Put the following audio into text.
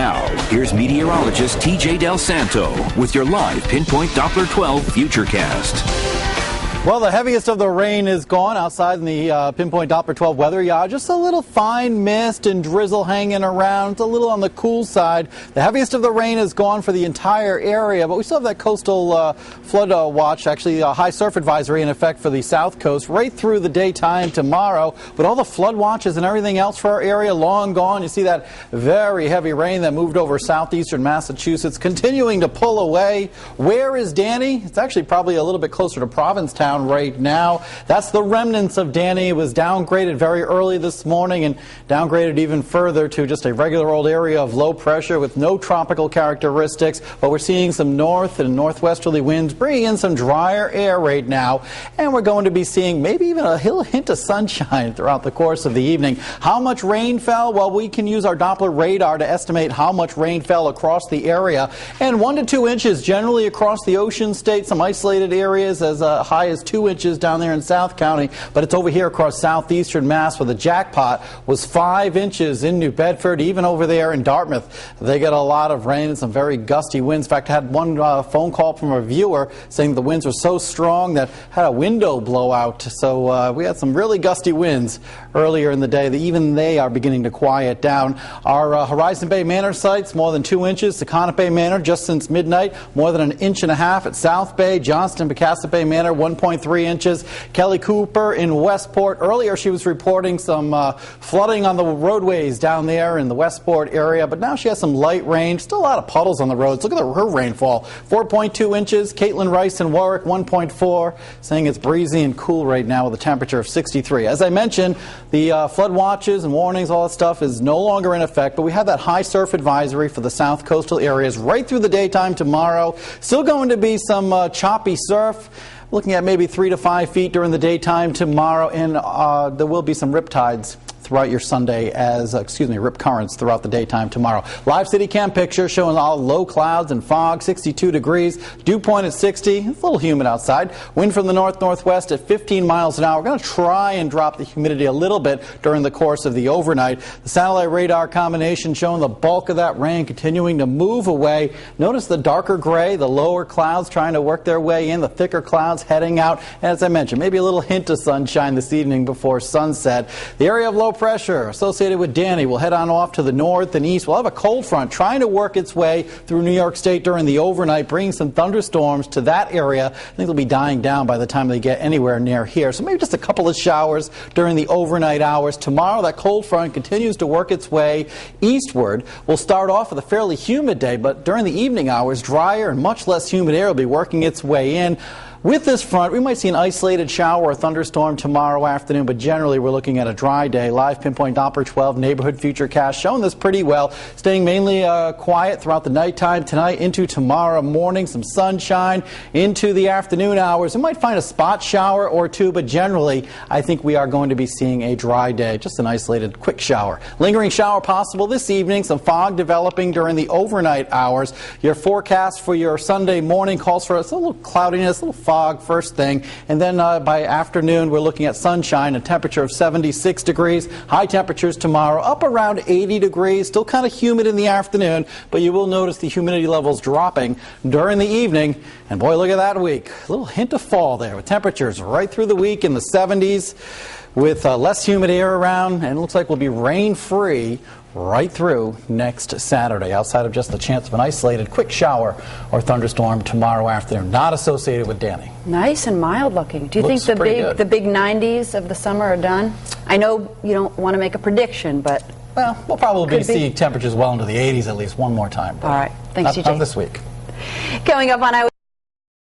Now, here's meteorologist TJ Del Santo with your live Pinpoint Doppler 12 Futurecast. Well, the heaviest of the rain is gone outside in the Pinpoint Doppler 12 weather yacht. Just a little fine mist and drizzle hanging around. It's a little on the cool side. The heaviest of the rain is gone for the entire area, but we still have that coastal flood watch, actually a high surf advisory in effect for the south coast right through the daytime tomorrow. But all the flood watches and everything else for our area long gone. You see that very heavy rain that moved over southeastern Massachusetts continuing to pull away. Where is Danny? It's actually probably a little bit closer to Provincetown right now. That's the remnants of Danny. It was downgraded very early this morning and downgraded even further to just a regular old area of low pressure with no tropical characteristics. But we're seeing some north and northwesterly winds bringing in some drier air right now. And we're going to be seeing maybe even a little hint of sunshine throughout the course of the evening. How much rain fell? Well, we can use our Doppler radar to estimate how much rain fell across the area. And 1 to 2 inches generally across the ocean state. Some isolated areas as high as 2 inches down there in South County, but it's over here across southeastern Mass where the jackpot was 5 inches in New Bedford, even over there in Dartmouth. They get a lot of rain and some very gusty winds. In fact, I had one phone call from a viewer saying the winds were so strong that had a window blow out. So we had some really gusty winds earlier in the day. Even they are beginning to quiet down. Our Horizon Bay Manor sites, more than 2 inches. Secana Bay Manor, just since midnight, more than 1.5 inches at South Bay. Johnston, Pecasset Bay Manor, 1.3 inches. Kelly Cooper in Westport. Earlier she was reporting some flooding on the roadways down there in the Westport area, but now she has some light rain. Still a lot of puddles on the roads. Look at her rainfall. 4.2 inches. Caitlin Rice in Warwick, 1.4, saying it's breezy and cool right now with a temperature of 63. As I mentioned, the flood watches and warnings, all that stuff is no longer in effect, but we have that high surf advisory for the south coastal areas right through the daytime tomorrow. Still going to be some choppy surf. Looking at maybe 3 to 5 feet during the daytime tomorrow, and there will be some rip tides throughout your Sunday rip currents throughout the daytime tomorrow. Live city cam picture showing all low clouds and fog, 62 degrees, dew point at 60. It's a little humid outside. Wind from the north-northwest at 15 miles an hour. We're going to try and drop the humidity a little bit during the course of the overnight. The satellite radar combination showing the bulk of that rain continuing to move away. Notice the darker gray, the lower clouds trying to work their way in, the thicker clouds heading out. And as I mentioned, maybe a little hint of sunshine this evening before sunset. The area of low pressure associated with Danny will head on off to the north and east. We'll have a cold front trying to work its way through New York State during the overnight, bringing some thunderstorms to that area. I think they'll be dying down by the time they get anywhere near here. So maybe just a couple of showers during the overnight hours. Tomorrow, that cold front continues to work its way eastward. We'll start off with a fairly humid day, but during the evening hours, drier and much less humid air will be working its way in. With this front, we might see an isolated shower or thunderstorm tomorrow afternoon, but generally we're looking at a dry day. Live Pinpoint Doppler 12 neighborhood Futurecast showing this pretty well. Staying mainly quiet throughout the nighttime tonight into tomorrow morning. Some sunshine into the afternoon hours. We might find a spot shower or two, but generally I think we are going to be seeing a dry day. Just an isolated quick shower. Lingering shower possible this evening. Some fog developing during the overnight hours. Your forecast for your Sunday morning calls for a little cloudiness, a little fog first thing, and then by afternoon we're looking at sunshine, a temperature of 76 degrees. High temperatures tomorrow up around 80 degrees. Still kind of humid in the afternoon, but you will notice the humidity levels dropping during the evening. And boy, look at that week. A little hint of fall there with temperatures right through the week in the 70s with less humid air around, and it looks like we'll be rain-free right through next Saturday, outside of just the chance of an isolated quick shower or thunderstorm tomorrow afternoon, not associated with Danny. Nice and mild looking. Do you think the big 90s of the summer are done? I know you don't want to make a prediction, but well, we'll probably see temperatures well into the 80s at least one more time. All right. Thanks, TJ. Not this week. Coming up on